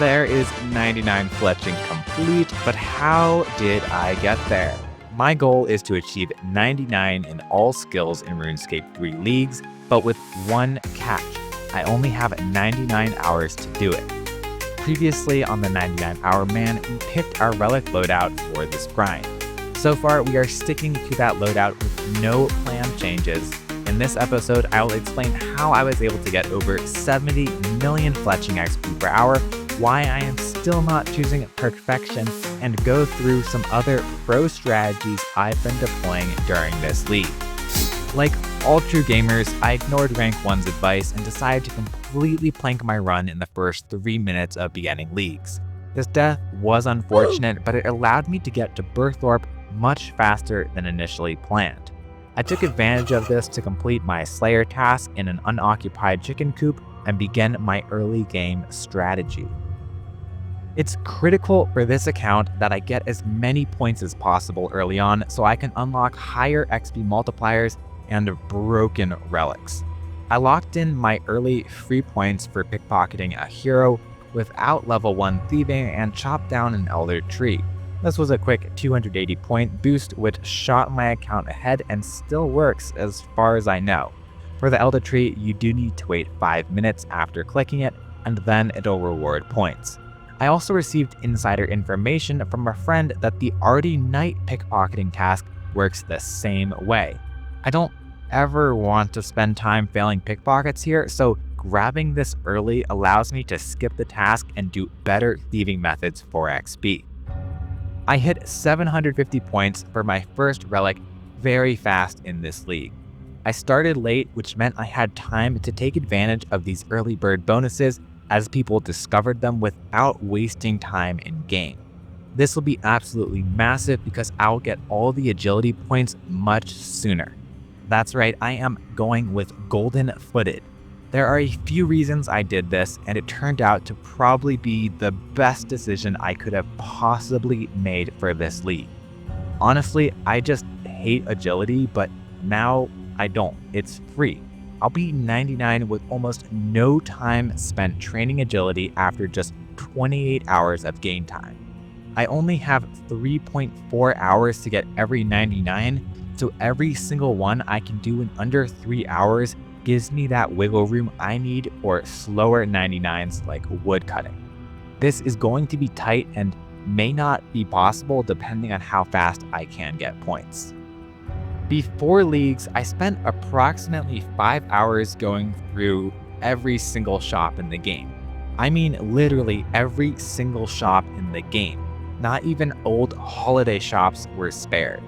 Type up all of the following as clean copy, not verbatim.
there is 99 fletching complete, but how did I get there? My goal is to achieve 99 in all skills in RuneScape 3 Leagues, but with one catch. I only have 99 hours to do it. Previously on the 99 Hour Man, we picked our Relic loadout for this grind. So far, we are sticking to that loadout with no planned changes. In this episode, I will explain how I was able to get over 70 million fletching XP per hour, why I am still not choosing perfection, and go through some other pro strategies I've been deploying during this league. Like all true gamers, I ignored rank 1's advice and decided to completely plank my run in the first 3 minutes of beginning leagues. This death was unfortunate, but it allowed me to get to Burthorpe much faster than initially planned. I took advantage of this to complete my Slayer task in an unoccupied chicken coop and begin my early game strategy. It's critical for this account that I get as many points as possible early on so I can unlock higher XP multipliers and broken relics. I locked in my early free points for pickpocketing a hero without level 1 thieving and chopped down an elder tree. This was a quick 280 point boost which shot my account ahead and still works as far as I know. For the elder tree, you do need to wait 5 minutes after clicking it, and then it'll reward points. I also received insider information from a friend that the Arty Night pickpocketing task works the same way. I don't ever want to spend time failing pickpockets here, so grabbing this early allows me to skip the task and do better thieving methods for XP. I hit 750 points for my first relic very fast in this league. I started late, which meant I had time to take advantage of these early bird bonuses as people discovered them without wasting time in game. This will be absolutely massive because I'll get all the agility points much sooner. That's right, I am going with golden footed. There are a few reasons I did this, and it turned out to probably be the best decision I could have possibly made for this league. Honestly, I just hate agility, but now I don't. It's free. I'll be 99 with almost no time spent training agility after just 28 hours of game time. I only have 3.4 hours to get every 99, so every single one I can do in under 3 hours gives me that wiggle room I need for slower 99s like wood cutting. This is going to be tight and may not be possible depending on how fast I can get points. Before leagues, I spent approximately 5 hours going through every single shop in the game. I mean literally every single shop in the game. Not even old holiday shops were spared.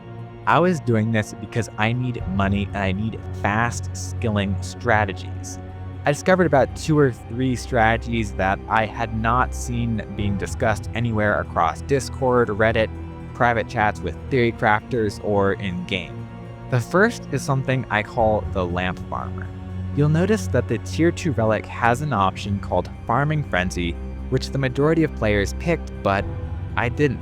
I was doing this because I need money and I need fast skilling strategies. I discovered about 2 or 3 strategies that I had not seen being discussed anywhere across Discord, Reddit, private chats with theory crafters, or in-game. The first is something I call the lamp farmer. You'll notice that the tier 2 relic has an option called Farming Frenzy, which the majority of players picked, but I didn't.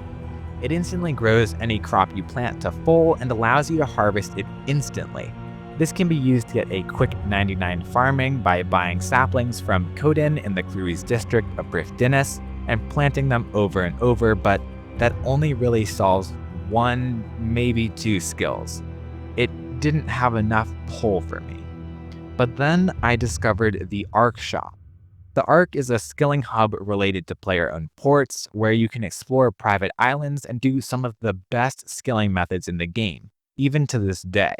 It instantly grows any crop you plant to full and allows you to harvest it instantly. This can be used to get a quick 99 farming by buying saplings from Coden in the Cluries district of Brifdinis and planting them over and over, but that only really solves 1, maybe 2 skills. It didn't have enough pull for me. But then I discovered the Ark shop. The Ark is a skilling hub related to player-owned ports where you can explore private islands and do some of the best skilling methods in the game, even to this day.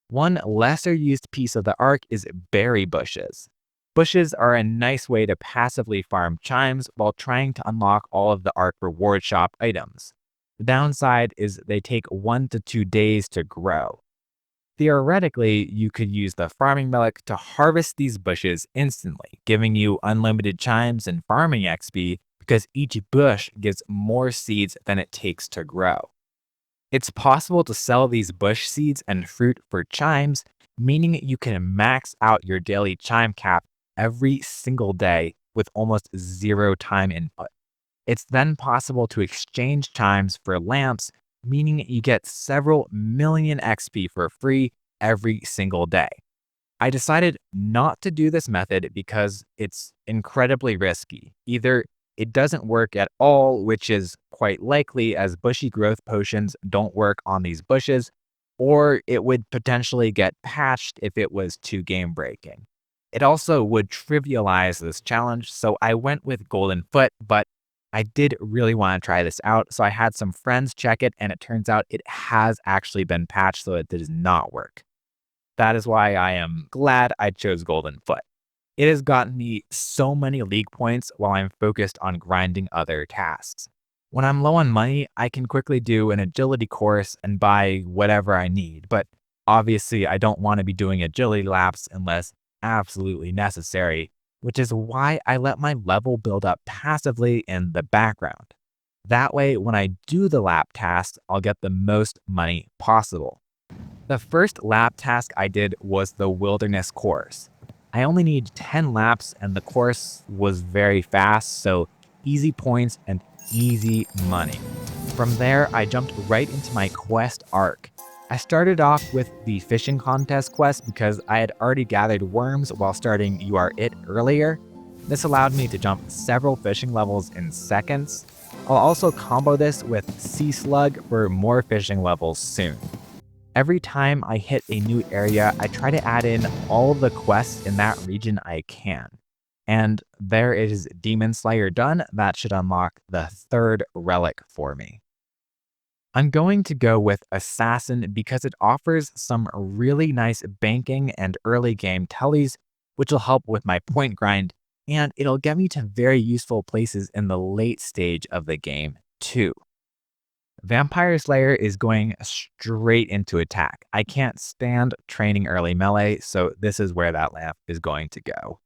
One lesser used piece of the Ark is berry bushes. Bushes are a nice way to passively farm chimes while trying to unlock all of the Ark reward shop items. The downside is they take 1 to 2 days to grow. Theoretically, you could use the farming relic to harvest these bushes instantly, giving you unlimited chimes and farming XP because each bush gives more seeds than it takes to grow. It's possible to sell these bush seeds and fruit for chimes, meaning you can max out your daily chime cap every single day with almost 0 time input. It's then possible to exchange chimes for lamps, meaning you get several million XP for free every single day. I decided not to do this method because it's incredibly risky. Either it doesn't work at all, which is quite likely as bushy growth potions don't work on these bushes, or it would potentially get patched if it was too game breaking. It also would trivialize this challenge, so I went with Golden Foot, but I did really want to try this out, so I had some friends check it, and it turns out it has actually been patched, so it does not work. That is why I am glad I chose Golden Foot. It has gotten me so many league points while I'm focused on grinding other tasks. When I'm low on money, I can quickly do an agility course and buy whatever I need, but obviously I don't want to be doing agility laps unless absolutely necessary, which is why I let my level build up passively in the background. That way, when I do the lap task, I'll get the most money possible. The first lap task I did was the wilderness course. I only need 10 laps and the course was very fast, so easy points and easy money. From there, I jumped right into my quest arc. I started off with the fishing contest quest because I had already gathered worms while starting You Are It earlier. This allowed me to jump several fishing levels in seconds. I'll also combo this with Sea Slug for more fishing levels soon. Every time I hit a new area, I try to add in all of the quests in that region I can. And there is Demon Slayer done. That should unlock the third relic for me. I'm going to go with Assassin because it offers some really nice banking and early game tellies, which will help with my point grind, and it'll get me to very useful places in the late stage of the game too. Vampire Slayer is going straight into attack. I can't stand training early melee, so this is where that lamp is going to go.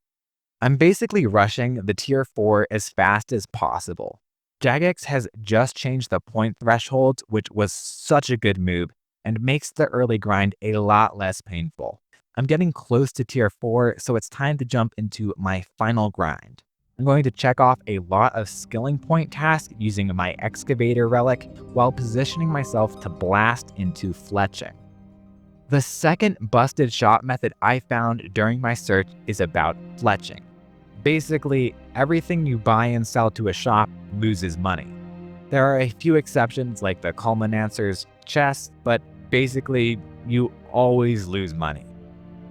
I'm basically rushing the tier 4 as fast as possible. Jagex has just changed the point thresholds, which was such a good move, and makes the early grind a lot less painful. I'm getting close to tier 4, so it's time to jump into my final grind. I'm going to check off a lot of skilling point tasks using my excavator relic while positioning myself to blast into fletching. The second busted shop method I found during my search is about fletching. Basically, everything you buy and sell to a shop loses money. There are a few exceptions like the Culminancer's chest, but basically, you always lose money.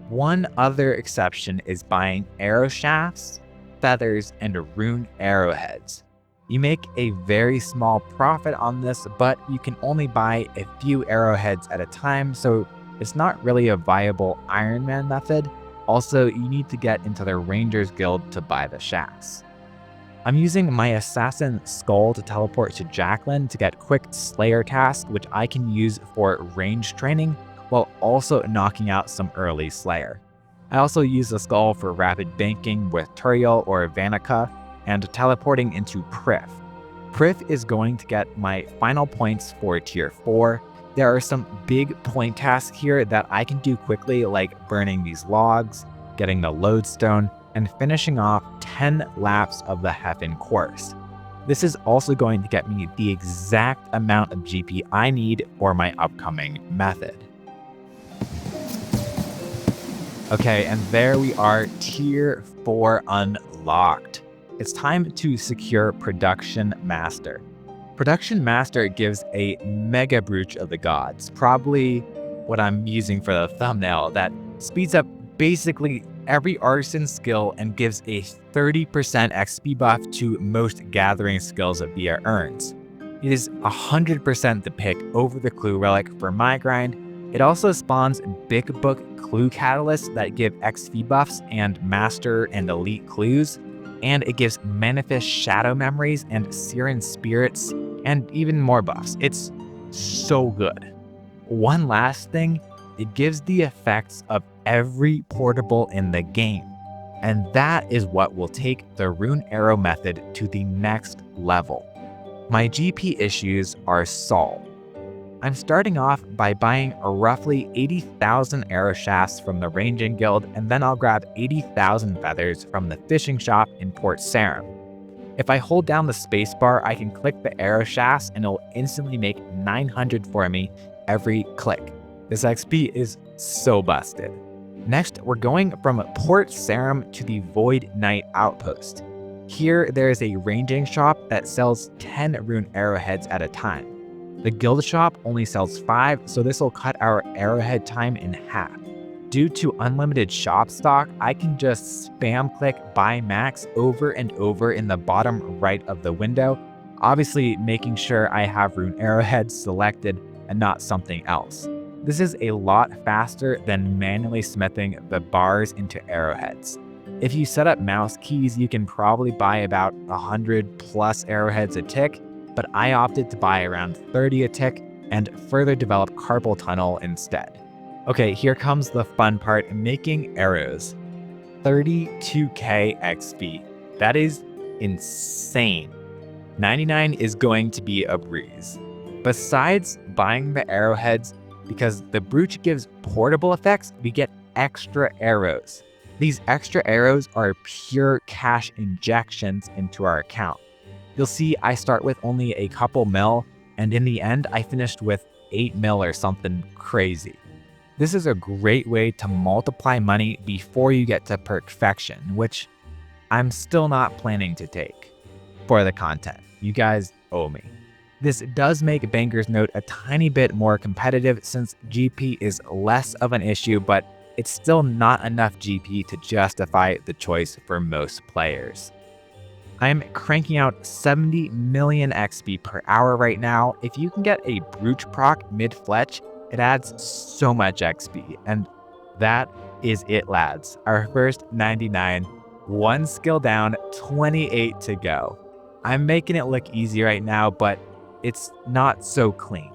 One other exception is buying arrow shafts, feathers, and rune arrowheads. You make a very small profit on this, but you can only buy a few arrowheads at a time, so it's not really a viable Iron Man method. Also, you need to get into the Rangers Guild to buy the shafts. I'm using my Assassin Skull to teleport to Jacqueline to get quick Slayer tasks, which I can use for range training, while also knocking out some early Slayer. I also use the skull for rapid banking with Turiel or Vanica, and teleporting into Prif. Prif is going to get my final points for tier 4. There are some big point tasks here that I can do quickly, like burning these logs, getting the lodestone, and finishing off 10 laps of the Heffen course. This is also going to get me the exact amount of GP I need for my upcoming method. Okay, and there we are, tier 4 unlocked. It's time to secure Production Master. Production Master gives a mega brooch of the gods, probably what I'm using for the thumbnail, that speeds up basically every artisan skill and gives a 30% XP buff to most gathering skills via urns. It is 100% the pick over the clue relic for my grind. It also spawns big book clue catalysts that give XP buffs and master and elite clues, and it gives Manafish shadow memories and Siren spirits and even more buffs. It's so good. One last thing, it gives the effects of every portable in the game, and that is what will take the Rune Arrow method to the next level. My GP issues are solved. I'm starting off by buying roughly 80,000 arrow shafts from the Ranging Guild, and then I'll grab 80,000 feathers from the fishing shop in Port Sarim. If I hold down the spacebar, I can click the arrow shafts and it'll instantly make 900 for me every click. This XP is so busted. Next, we're going from Port Sarim to the Void Knight Outpost. Here, there is a ranging shop that sells 10 rune arrowheads at a time. The guild shop only sells 5, so this will cut our arrowhead time in half. Due to unlimited shop stock, I can just spam click buy max over and over in the bottom right of the window, obviously making sure I have rune arrowheads selected and not something else. This is a lot faster than manually smithing the bars into arrowheads. If you set up mouse keys, you can probably buy about 100 plus arrowheads a tick, but I opted to buy around 30 a tick and further develop carpal tunnel instead. Okay, here comes the fun part, making arrows. 32k XP. That is insane. 99 is going to be a breeze. Besides buying the arrowheads, because the brooch gives portable effects, we get extra arrows. These extra arrows are pure cash injections into our account. You'll see I start with only a couple mil, and in the end, I finished with 8 mil or something crazy. This is a great way to multiply money before you get to perfection, which I'm still not planning to take for the content. You guys owe me. This does make Banker's Note a tiny bit more competitive since GP is less of an issue, but it's still not enough GP to justify the choice for most players. I'm cranking out 70 million XP per hour right now. If you can get a brooch proc mid-fletch, it adds so much XP, and that is it, lads. Our first 99, 1 skill down, 28 to go. I'm making it look easy right now, but it's not so clean.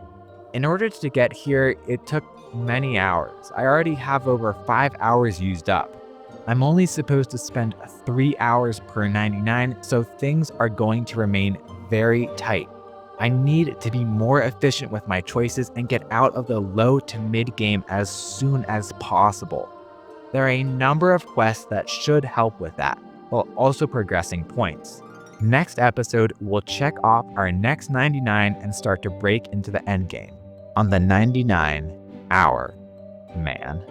In order to get here, it took many hours. I already have over 5 hours used up. I'm only supposed to spend 3 hours per 99, so things are going to remain very tight. I need to be more efficient with my choices and get out of the low to mid game as soon as possible. There are a number of quests that should help with that, while also progressing points. Next episode, we'll check off our next 99 and start to break into the endgame on the 99 hour man.